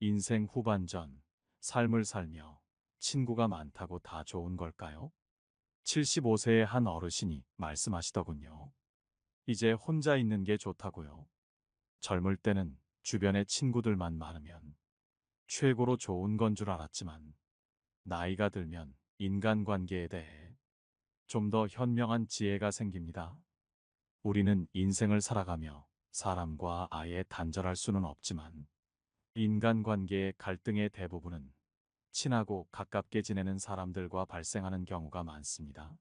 인생 후반전, 삶을 살며 친구가 많다고 다 좋은 걸까요? 75세의 한 어르신이 말씀하시더군요. 이제 혼자 있는 게 좋다고요. 젊을 때는 주변에 친구들만 많으면 최고로 좋은 건 줄 알았지만 나이가 들면 인간관계에 대해 좀 더 현명한 지혜가 생깁니다. 우리는 인생을 살아가며 사람과 아예 단절할 수는 없지만 인간관계의 갈등의 대부분은 친하고 가깝게 지내는 사람들과 발생하는 경우가 많습니다.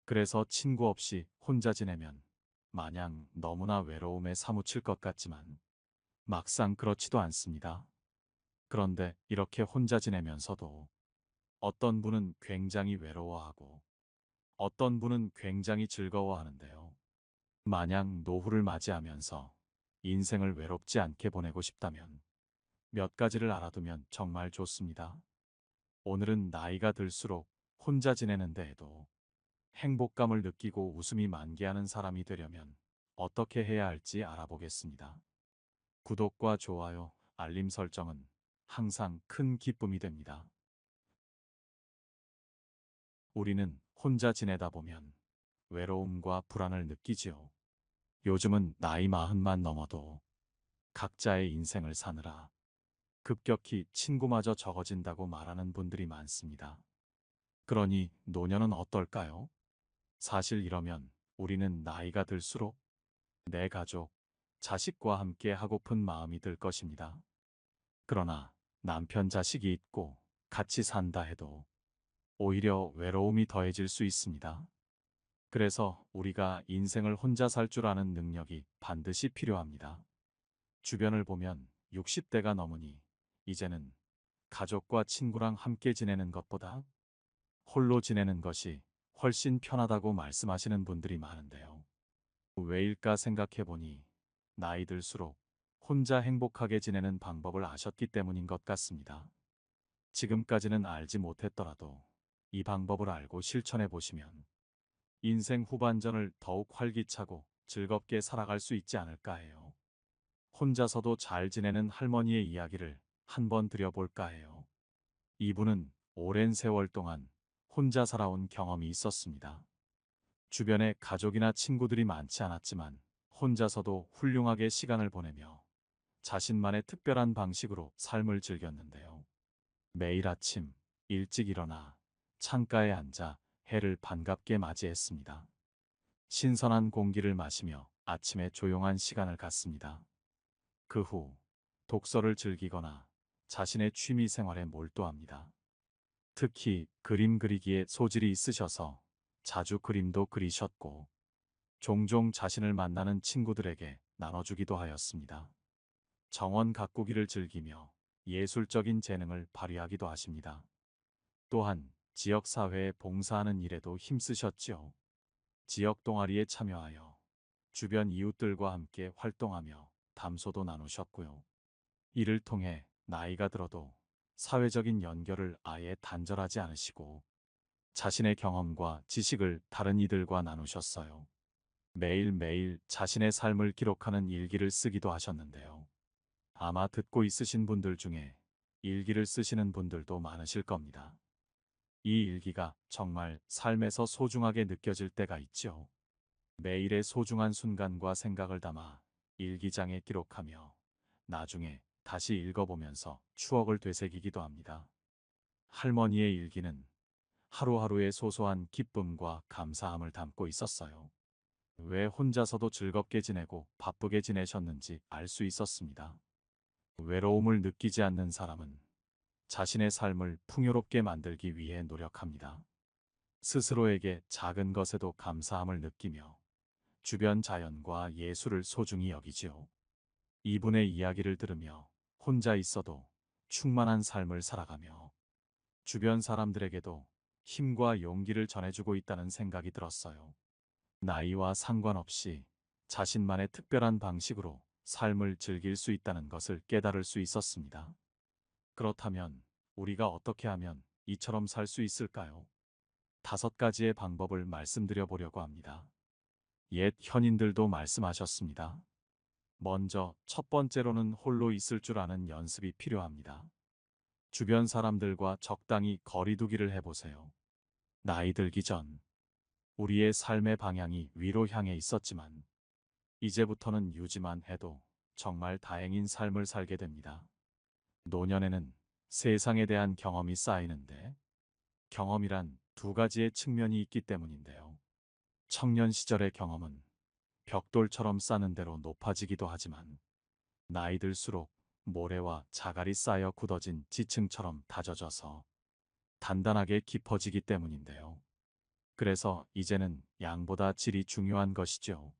그래서 친구 없이 혼자 지내면 마냥 너무나 외로움에 사무칠 것 같지만 막상 그렇지도 않습니다. 그런데 이렇게 혼자 지내면서도 어떤 분은 굉장히 외로워하고 어떤 분은 굉장히 즐거워하는데요. 마냥 노후를 맞이하면서 인생을 외롭지 않게 보내고 싶다면 몇 가지를 알아두면 정말 좋습니다. 오늘은 나이가 들수록 혼자 지내는 데에도 행복감을 느끼고 웃음이 만개하는 사람이 되려면 어떻게 해야 할지 알아보겠습니다. 구독과 좋아요, 알림 설정은 항상 큰 기쁨이 됩니다. 우리는 혼자 지내다 보면 외로움과 불안을 느끼지요. 요즘은 나이 40만 넘어도 각자의 인생을 사느라 급격히 친구마저 적어진다고 말하는 분들이 많습니다. 그러니 노년은 어떨까요? 사실 이러면 우리는 나이가 들수록 내 가족, 자식과 함께 하고픈 마음이 들 것입니다. 그러나 남편 자식이 있고 같이 산다 해도 오히려 외로움이 더해질 수 있습니다. 그래서 우리가 인생을 혼자 살 줄 아는 능력이 반드시 필요합니다. 주변을 보면 60대가 넘으니 이제는 가족과 친구랑 함께 지내는 것보다 홀로 지내는 것이 훨씬 편하다고 말씀하시는 분들이 많은데요. 왜일까 생각해보니 나이 들수록 혼자 행복하게 지내는 방법을 아셨기 때문인 것 같습니다. 지금까지는 알지 못했더라도 이 방법을 알고 실천해 보시면 인생 후반전을 더욱 활기차고 즐겁게 살아갈 수 있지 않을까 해요. 혼자서도 잘 지내는 할머니의 이야기를 한번 드려볼까 해요. 이분은 오랜 세월 동안 혼자 살아온 경험이 있었습니다. 주변에 가족이나 친구들이 많지 않았지만 혼자서도 훌륭하게 시간을 보내며 자신만의 특별한 방식으로 삶을 즐겼는데요. 매일 아침 일찍 일어나 창가에 앉아 해를 반갑게 맞이했습니다. 신선한 공기를 마시며 아침에 조용한 시간을 갖습니다. 그 후 독서를 즐기거나 자신의 취미 생활에 몰두합니다. 특히 그림 그리기에 소질이 있으셔서 자주 그림도 그리셨고 종종 자신을 만나는 친구들에게 나눠주기도 하였습니다. 정원 가꾸기를 즐기며 예술적인 재능을 발휘하기도 하십니다. 또한 지역사회에 봉사하는 일에도 힘쓰셨지요. 지역 동아리에 참여하여 주변 이웃들과 함께 활동하며 담소도 나누셨고요. 이를 통해 나이가 들어도 사회적인 연결을 아예 단절하지 않으시고 자신의 경험과 지식을 다른 이들과 나누셨어요. 매일매일 자신의 삶을 기록하는 일기를 쓰기도 하셨는데요. 아마 듣고 있으신 분들 중에 일기를 쓰시는 분들도 많으실 겁니다. 이 일기가 정말 삶에서 소중하게 느껴질 때가 있죠. 매일의 소중한 순간과 생각을 담아 일기장에 기록하며 나중에 다시 읽어보면서 추억을 되새기기도 합니다. 할머니의 일기는 하루하루의 소소한 기쁨과 감사함을 담고 있었어요. 왜 혼자서도 즐겁게 지내고 바쁘게 지내셨는지 알 수 있었습니다. 외로움을 느끼지 않는 사람은 자신의 삶을 풍요롭게 만들기 위해 노력합니다. 스스로에게 작은 것에도 감사함을 느끼며 주변 자연과 예술을 소중히 여기지요. 이분의 이야기를 들으며 혼자 있어도 충만한 삶을 살아가며 주변 사람들에게도 힘과 용기를 전해주고 있다는 생각이 들었어요. 나이와 상관없이 자신만의 특별한 방식으로 삶을 즐길 수 있다는 것을 깨달을 수 있었습니다. 그렇다면 우리가 어떻게 하면 이처럼 살 수 있을까요? 5가지의 방법을 말씀드려 보려고 합니다. 옛 현인들도 말씀하셨습니다. 먼저 첫 번째로는 홀로 있을 줄 아는 연습이 필요합니다. 주변 사람들과 적당히 거리 두기를 해보세요. 나이 들기 전 우리의 삶의 방향이 위로 향해 있었지만 이제부터는 유지만 해도 정말 다행인 삶을 살게 됩니다. 노년에는 세상에 대한 경험이 쌓이는데 경험이란 두 가지의 측면이 있기 때문인데요. 청년 시절의 경험은 벽돌처럼 쌓는 대로 높아지기도 하지만 나이 들수록 모래와 자갈이 쌓여 굳어진 지층처럼 다져져서 단단하게 깊어지기 때문인데요. 그래서 이제는 양보다 질이 중요한 것이죠.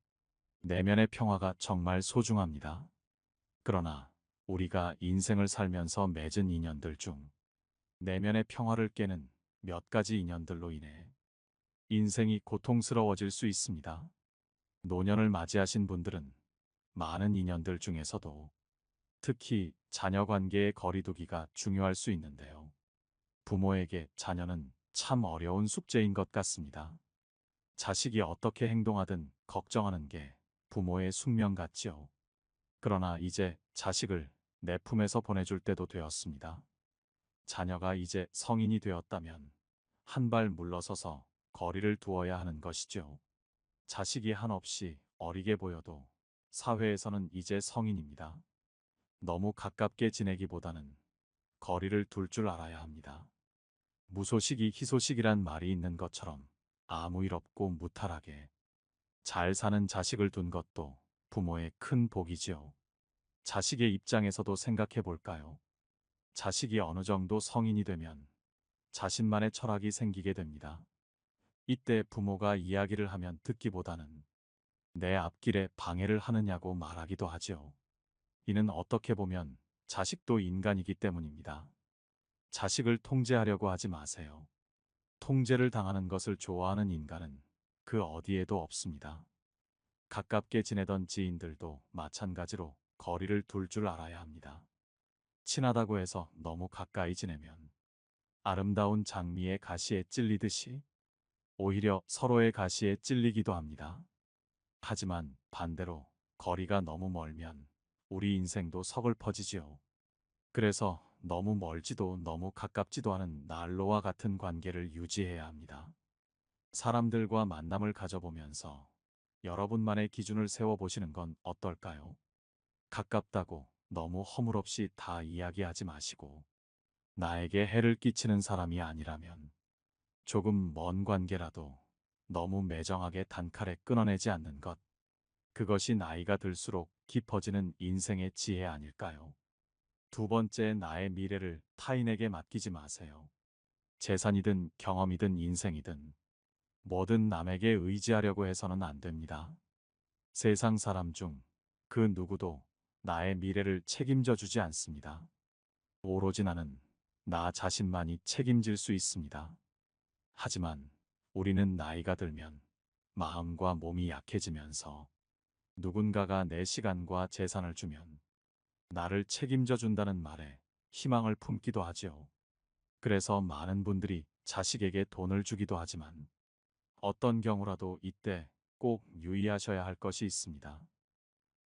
내면의 평화가 정말 소중합니다. 그러나 우리가 인생을 살면서 맺은 인연들 중 내면의 평화를 깨는 몇 가지 인연들로 인해 인생이 고통스러워질 수 있습니다. 노년을 맞이하신 분들은 많은 인연들 중에서도 특히 자녀 관계의 거리두기가 중요할 수 있는데요. 부모에게 자녀는 참 어려운 숙제인 것 같습니다. 자식이 어떻게 행동하든 걱정하는 게 부모의 숙명 같지요. 그러나 이제 자식을 내 품에서 보내줄 때도 되었습니다. 자녀가 이제 성인이 되었다면 한 발 물러서서 거리를 두어야 하는 것이죠. 자식이 한없이 어리게 보여도 사회에서는 이제 성인입니다. 너무 가깝게 지내기보다는 거리를 둘 줄 알아야 합니다. 무소식이 희소식이란 말이 있는 것처럼 아무 일 없고 무탈하게 잘 사는 자식을 둔 것도 부모의 큰 복이지요. 자식의 입장에서도 생각해 볼까요? 자식이 어느 정도 성인이 되면 자신만의 철학이 생기게 됩니다. 이때 부모가 이야기를 하면 듣기보다는 내 앞길에 방해를 하느냐고 말하기도 하지요. 이는 어떻게 보면 자식도 인간이기 때문입니다. 자식을 통제하려고 하지 마세요. 통제를 당하는 것을 좋아하는 인간은 그 어디에도 없습니다. 가깝게 지내던 지인들도 마찬가지로 거리를 둘 줄 알아야 합니다. 친하다고 해서 너무 가까이 지내면 아름다운 장미의 가시에 찔리듯이 오히려 서로의 가시에 찔리기도 합니다. 하지만 반대로 거리가 너무 멀면 우리 인생도 서글퍼지지요. 그래서 너무 멀지도 너무 가깝지도 않은 난로와 같은 관계를 유지해야 합니다. 사람들과 만남을 가져보면서 여러분만의 기준을 세워보시는 건 어떨까요? 가깝다고 너무 허물없이 다 이야기하지 마시고 나에게 해를 끼치는 사람이 아니라면 조금 먼 관계라도 너무 매정하게 단칼에 끊어내지 않는 것. 그것이 나이가 들수록 깊어지는 인생의 지혜 아닐까요? 두 번째, 나의 미래를 타인에게 맡기지 마세요. 재산이든 경험이든 인생이든 뭐든 남에게 의지하려고 해서는 안 됩니다. 세상 사람 중 그 누구도 나의 미래를 책임져 주지 않습니다. 오로지 나는 나 자신만이 책임질 수 있습니다. 하지만 우리는 나이가 들면 마음과 몸이 약해지면서 누군가가 내 시간과 재산을 주면 나를 책임져 준다는 말에 희망을 품기도 하지요. 그래서 많은 분들이 자식에게 돈을 주기도 하지만 어떤 경우라도 이때 꼭 유의하셔야 할 것이 있습니다.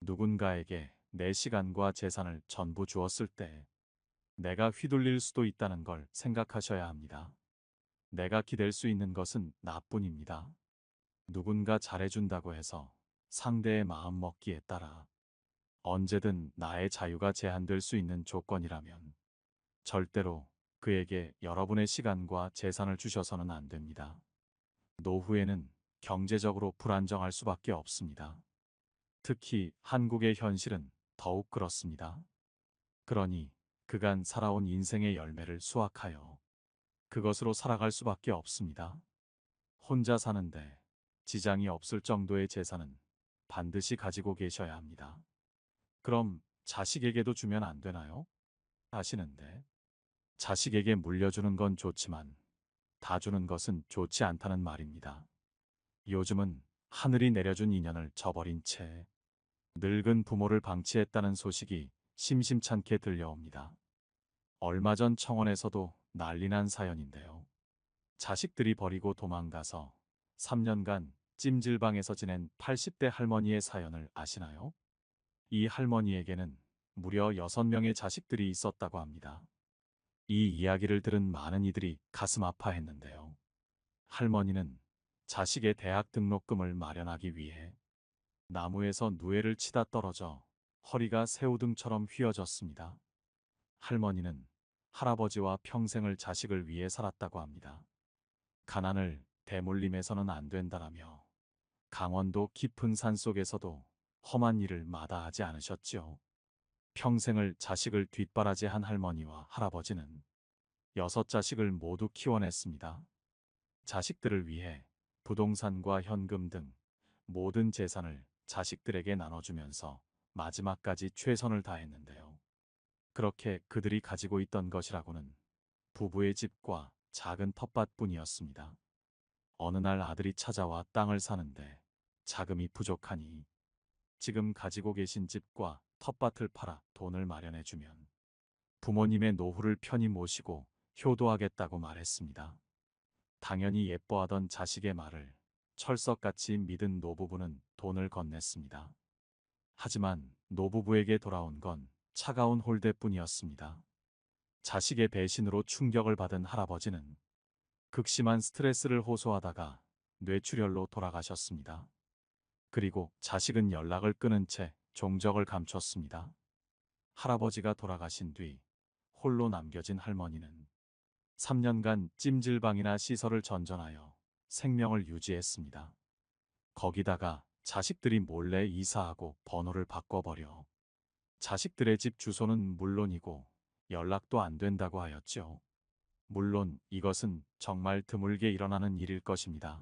누군가에게 내 시간과 재산을 전부 주었을 때 내가 휘둘릴 수도 있다는 걸 생각하셔야 합니다. 내가 기댈 수 있는 것은 나뿐입니다. 누군가 잘해준다고 해서 상대의 마음 먹기에 따라 언제든 나의 자유가 제한될 수 있는 조건이라면 절대로 그에게 여러분의 시간과 재산을 주셔서는 안 됩니다. 노후에는 경제적으로 불안정할 수밖에 없습니다. 특히 한국의 현실은 더욱 그렇습니다. 그러니 그간 살아온 인생의 열매를 수확하여 그것으로 살아갈 수밖에 없습니다. 혼자 사는데 지장이 없을 정도의 재산은 반드시 가지고 계셔야 합니다. 그럼 자식에게도 주면 안 되나요? 하시는데 자식에게 물려주는 건 좋지만 다 주는 것은 좋지 않다는 말입니다. 요즘은 하늘이 내려준 인연을 저버린 채 늙은 부모를 방치했다는 소식이 심심찮게 들려옵니다. 얼마 전 청원에서도 난리난 사연인데요. 자식들이 버리고 도망가서 3년간 찜질방에서 지낸 80대 할머니의 사연을 아시나요? 이 할머니에게는 무려 6명의 자식들이 있었다고 합니다. 이 이야기를 들은 많은 이들이 가슴 아파했는데요. 할머니는 자식의 대학 등록금을 마련하기 위해 나무에서 누에를 치다 떨어져 허리가 새우등처럼 휘어졌습니다. 할머니는 할아버지와 평생을 자식을 위해 살았다고 합니다. 가난을 대물림해서는 안 된다라며 강원도 깊은 산속에서도 험한 일을 마다하지 않으셨지요. 평생을 자식을 뒷바라지한 할머니와 할아버지는 6자식을 모두 키워냈습니다. 자식들을 위해 부동산과 현금 등 모든 재산을 자식들에게 나눠주면서 마지막까지 최선을 다했는데요. 그렇게 그들이 가지고 있던 것이라고는 부부의 집과 작은 텃밭뿐이었습니다. 어느 날 아들이 찾아와 땅을 사는데 자금이 부족하니 지금 가지고 계신 집과 텃밭을 팔아 돈을 마련해주면 부모님의 노후를 편히 모시고 효도하겠다고 말했습니다. 당연히 예뻐하던 자식의 말을 철석같이 믿은 노부부는 돈을 건넸습니다. 하지만 노부부에게 돌아온 건 차가운 홀대뿐이었습니다. 자식의 배신으로 충격을 받은 할아버지는 극심한 스트레스를 호소하다가 뇌출혈로 돌아가셨습니다. 그리고 자식은 연락을 끊은 채 종적을 감췄습니다. 할아버지가 돌아가신 뒤 홀로 남겨진 할머니는 3년간 찜질방이나 시설을 전전하여 생명을 유지했습니다. 거기다가 자식들이 몰래 이사하고 번호를 바꿔버려 자식들의 집 주소는 물론이고 연락도 안 된다고 하였죠. 물론 이것은 정말 드물게 일어나는 일일 것입니다.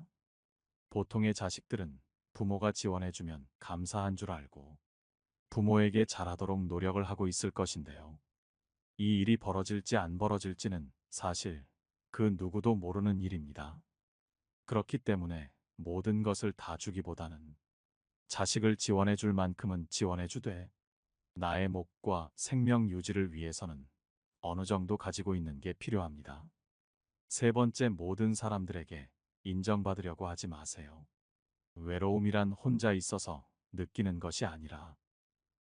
보통의 자식들은 부모가 지원해주면 감사한 줄 알고 부모에게 잘하도록 노력을 하고 있을 것인데요. 이 일이 벌어질지 안 벌어질지는 사실 그 누구도 모르는 일입니다. 그렇기 때문에 모든 것을 다 주기보다는 자식을 지원해 줄 만큼은 지원해 주되 나의 목과 생명 유지를 위해서는 어느 정도 가지고 있는 게 필요합니다. 세 번째, 모든 사람들에게 인정받으려고 하지 마세요. 외로움이란 혼자 있어서 느끼는 것이 아니라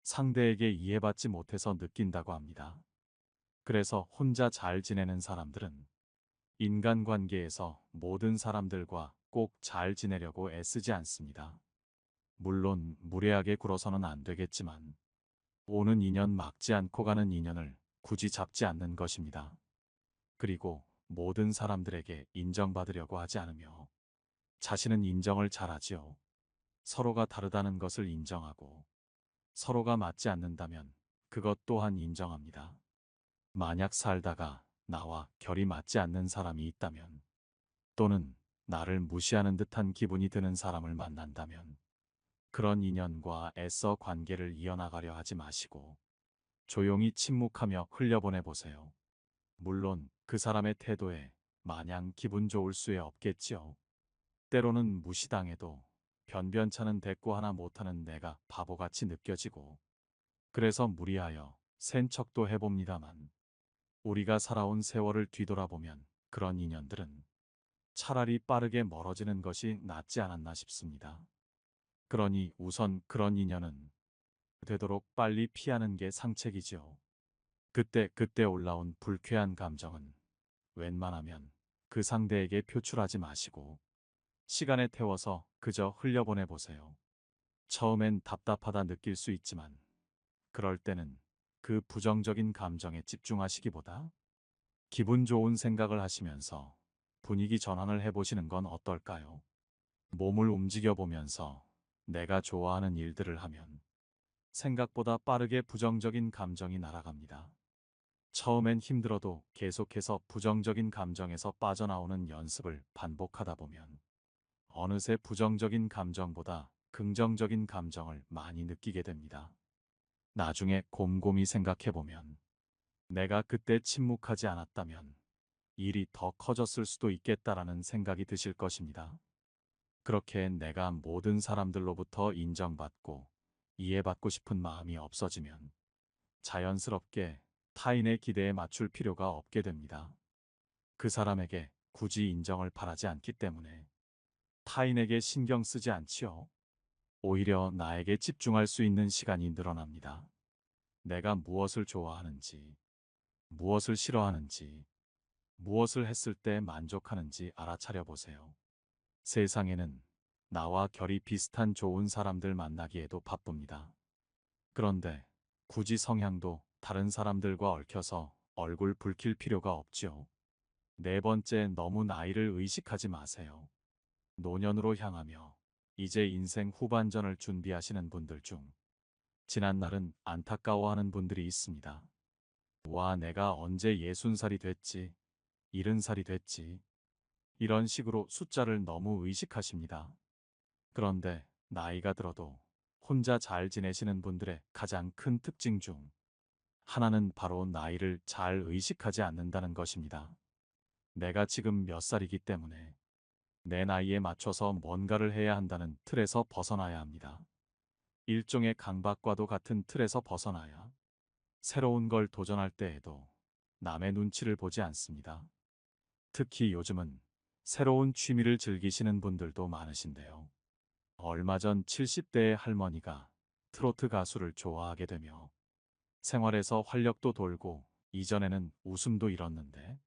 상대에게 이해받지 못해서 느낀다고 합니다. 그래서 혼자 잘 지내는 사람들은 인간관계에서 모든 사람들과 꼭 잘 지내려고 애쓰지 않습니다. 물론 무례하게 굴어서는 안 되겠지만 오는 인연 막지 않고 가는 인연을 굳이 잡지 않는 것입니다. 그리고 모든 사람들에게 인정받으려고 하지 않으며 자신은 인정을 잘하지요. 서로가 다르다는 것을 인정하고 서로가 맞지 않는다면 그것 또한 인정합니다. 만약 살다가 나와 결이 맞지 않는 사람이 있다면 또는 나를 무시하는 듯한 기분이 드는 사람을 만난다면 그런 인연과 애써 관계를 이어나가려 하지 마시고 조용히 침묵하며 흘려보내 보세요. 물론 그 사람의 태도에 마냥 기분 좋을 수야 없겠지요. 때로는 무시당해도 변변찮은 대꾸 하나 못하는 내가 바보같이 느껴지고 그래서 무리하여 센 척도 해봅니다만 우리가 살아온 세월을 뒤돌아보면 그런 인연들은 차라리 빠르게 멀어지는 것이 낫지 않았나 싶습니다. 그러니 우선 그런 인연은 되도록 빨리 피하는 게 상책이지요. 그때 올라온 불쾌한 감정은 웬만하면 그 상대에게 표출하지 마시고 시간에 태워서 그저 흘려보내 보세요. 처음엔 답답하다 느낄 수 있지만 그럴 때는 그 부정적인 감정에 집중하시기보다 기분 좋은 생각을 하시면서 분위기 전환을 해보시는 건 어떨까요? 몸을 움직여 보면서 내가 좋아하는 일들을 하면 생각보다 빠르게 부정적인 감정이 날아갑니다. 처음엔 힘들어도 계속해서 부정적인 감정에서 빠져나오는 연습을 반복하다 보면 어느새 부정적인 감정보다 긍정적인 감정을 많이 느끼게 됩니다. 나중에 곰곰이 생각해보면 내가 그때 침묵하지 않았다면 일이 더 커졌을 수도 있겠다라는 생각이 드실 것입니다. 그렇게 내가 모든 사람들로부터 인정받고 이해받고 싶은 마음이 없어지면 자연스럽게 타인의 기대에 맞출 필요가 없게 됩니다. 그 사람에게 굳이 인정을 바라지 않기 때문에 타인에게 신경 쓰지 않지요. 오히려 나에게 집중할 수 있는 시간이 늘어납니다. 내가 무엇을 좋아하는지, 무엇을 싫어하는지, 무엇을 했을 때 만족하는지 알아차려 보세요. 세상에는 나와 결이 비슷한 좋은 사람들 만나기에도 바쁩니다. 그런데 굳이 성향도 다른 사람들과 얽혀서 얼굴 붉힐 필요가 없지요. 네 번째, 너무 나이를 의식하지 마세요. 노년으로 향하며 이제 인생 후반전을 준비하시는 분들 중 지난 날은 안타까워하는 분들이 있습니다. 와, 내가 언제 60살이 됐지, 70살이 됐지. 이런 식으로 숫자를 너무 의식하십니다. 그런데 나이가 들어도 혼자 잘 지내시는 분들의 가장 큰 특징 중 하나는 바로 나이를 잘 의식하지 않는다는 것입니다. 내가 지금 몇 살이기 때문에 내 나이에 맞춰서 뭔가를 해야 한다는 틀에서 벗어나야 합니다. 일종의 강박과도 같은 틀에서 벗어나야 새로운 걸 도전할 때에도 남의 눈치를 보지 않습니다. 특히 요즘은 새로운 취미를 즐기시는 분들도 많으신데요. 얼마 전 70대의 할머니가 트로트 가수를 좋아하게 되며 생활에서 활력도 돌고 이전에는 웃음도 잃었는데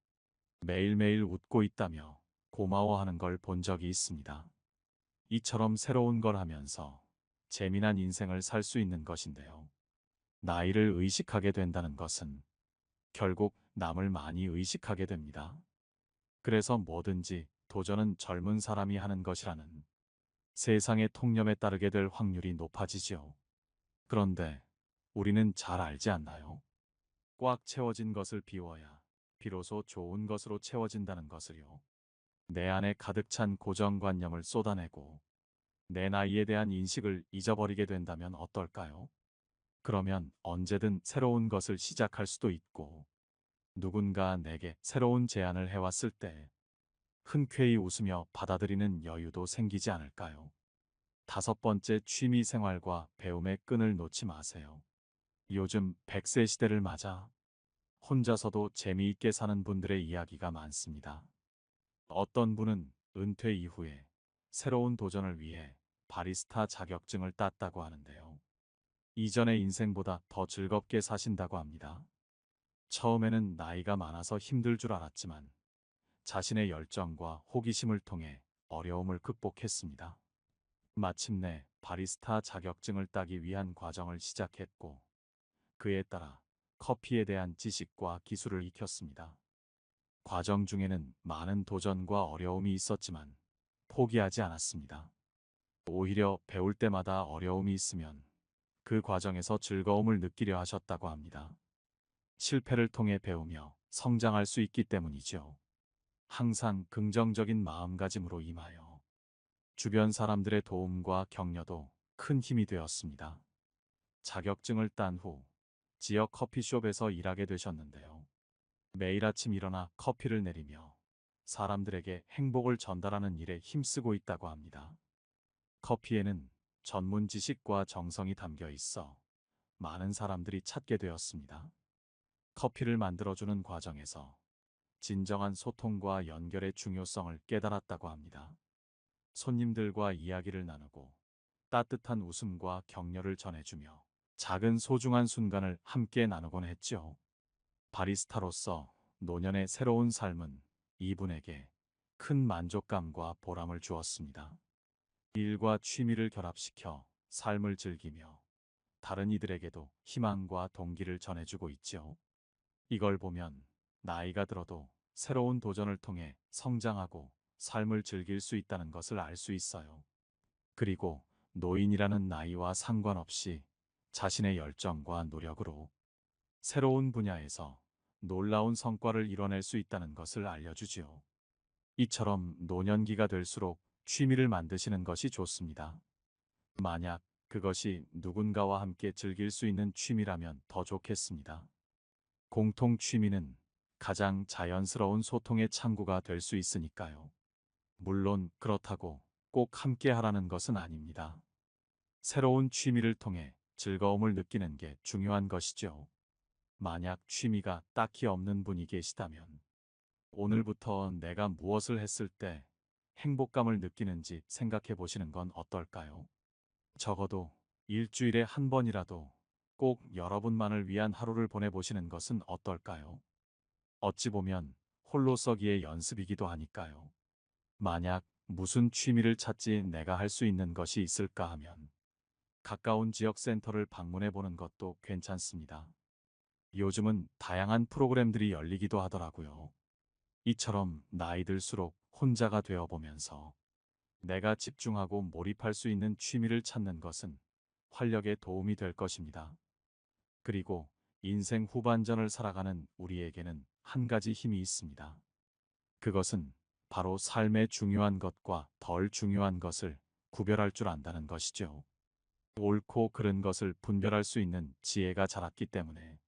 매일매일 웃고 있다며 고마워하는 걸 본 적이 있습니다. 이처럼 새로운 걸 하면서 재미난 인생을 살 수 있는 것인데요. 나이를 의식하게 된다는 것은 결국 남을 많이 의식하게 됩니다. 그래서 뭐든지 도전은 젊은 사람이 하는 것이라는 세상의 통념에 따르게 될 확률이 높아지지요. 그런데 우리는 잘 알지 않나요? 꽉 채워진 것을 비워야 비로소 좋은 것으로 채워진다는 것을요. 내 안에 가득 찬 고정관념을 쏟아내고 내 나이에 대한 인식을 잊어버리게 된다면 어떨까요? 그러면 언제든 새로운 것을 시작할 수도 있고 누군가 내게 새로운 제안을 해왔을 때 흔쾌히 웃으며 받아들이는 여유도 생기지 않을까요? 다섯 번째, 취미 생활과 배움의 끈을 놓지 마세요. 요즘 100세 시대를 맞아 혼자서도 재미있게 사는 분들의 이야기가 많습니다. 어떤 분은 은퇴 이후에 새로운 도전을 위해 바리스타 자격증을 땄다고 하는데요. 이전의 인생보다 더 즐겁게 사신다고 합니다. 처음에는 나이가 많아서 힘들 줄 알았지만 자신의 열정과 호기심을 통해 어려움을 극복했습니다. 마침내 바리스타 자격증을 따기 위한 과정을 시작했고 그에 따라 커피에 대한 지식과 기술을 익혔습니다. 과정 중에는 많은 도전과 어려움이 있었지만 포기하지 않았습니다. 오히려 배울 때마다 어려움이 있으면 그 과정에서 즐거움을 느끼려 하셨다고 합니다. 실패를 통해 배우며 성장할 수 있기 때문이죠. 항상 긍정적인 마음가짐으로 임하여 주변 사람들의 도움과 격려도 큰 힘이 되었습니다. 자격증을 딴 후 지역 커피숍에서 일하게 되셨는데요. 매일 아침 일어나 커피를 내리며 사람들에게 행복을 전달하는 일에 힘쓰고 있다고 합니다. 커피에는 전문 지식과 정성이 담겨 있어 많은 사람들이 찾게 되었습니다. 커피를 만들어주는 과정에서 진정한 소통과 연결의 중요성을 깨달았다고 합니다. 손님들과 이야기를 나누고 따뜻한 웃음과 격려를 전해주며 작은 소중한 순간을 함께 나누곤 했죠. 바리스타로서 노년의 새로운 삶은 이분에게 큰 만족감과 보람을 주었습니다. 일과 취미를 결합시켜 삶을 즐기며 다른 이들에게도 희망과 동기를 전해주고 있죠. 이걸 보면 나이가 들어도 새로운 도전을 통해 성장하고 삶을 즐길 수 있다는 것을 알 수 있어요. 그리고 노인이라는 나이와 상관없이 자신의 열정과 노력으로 새로운 분야에서 놀라운 성과를 이뤄낼 수 있다는 것을 알려주지요. 이처럼 노년기가 될수록 취미를 만드시는 것이 좋습니다. 만약 그것이 누군가와 함께 즐길 수 있는 취미라면 더 좋겠습니다. 공통 취미는 가장 자연스러운 소통의 창구가 될 수 있으니까요. 물론 그렇다고 꼭 함께 하라는 것은 아닙니다. 새로운 취미를 통해 즐거움을 느끼는 게 중요한 것이죠. 만약 취미가 딱히 없는 분이 계시다면 오늘부터 내가 무엇을 했을 때 행복감을 느끼는지 생각해 보시는 건 어떨까요? 적어도 일주일에 한 번이라도 꼭 여러분만을 위한 하루를 보내보시는 것은 어떨까요? 어찌 보면 홀로 서기의 연습이기도 하니까요. 만약 무슨 취미를 찾지 내가 할 수 있는 것이 있을까 하면 가까운 지역 센터를 방문해 보는 것도 괜찮습니다. 요즘은 다양한 프로그램들이 열리기도 하더라고요. 이처럼 나이 들수록 혼자가 되어 보면서 내가 집중하고 몰입할 수 있는 취미를 찾는 것은 활력에 도움이 될 것입니다. 그리고 인생 후반전을 살아가는 우리에게는 한 가지 힘이 있습니다. 그것은 바로 삶의 중요한 것과 덜 중요한 것을 구별할 줄 안다는 것이죠. 옳고 그른 것을 분별할 수 있는 지혜가 자랐기 때문에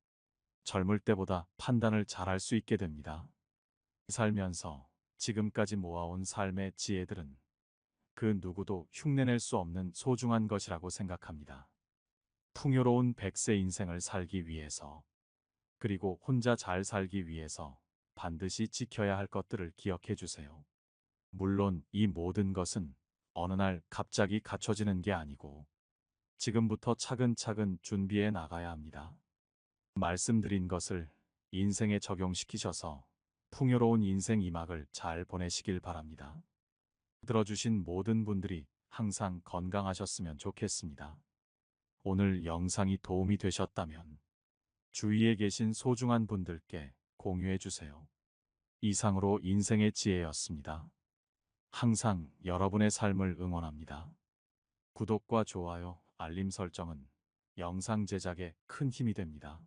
젊을 때보다 판단을 잘할 수 있게 됩니다. 살면서 지금까지 모아온 삶의 지혜들은 그 누구도 흉내낼 수 없는 소중한 것이라고 생각합니다. 풍요로운 100세 인생을 살기 위해서, 그리고 혼자 잘 살기 위해서 반드시 지켜야 할 것들을 기억해 주세요. 물론 이 모든 것은 어느 날 갑자기 갖춰지는 게 아니고 지금부터 차근차근 준비해 나가야 합니다. 말씀드린 것을 인생에 적용시키셔서 풍요로운 인생 2막을 잘 보내시길 바랍니다. 들어주신 모든 분들이 항상 건강하셨으면 좋겠습니다. 오늘 영상이 도움이 되셨다면 주위에 계신 소중한 분들께 공유해 주세요. 이상으로 인생의 지혜였습니다. 항상 여러분의 삶을 응원합니다. 구독과 좋아요, 알림 설정은 영상 제작에 큰 힘이 됩니다.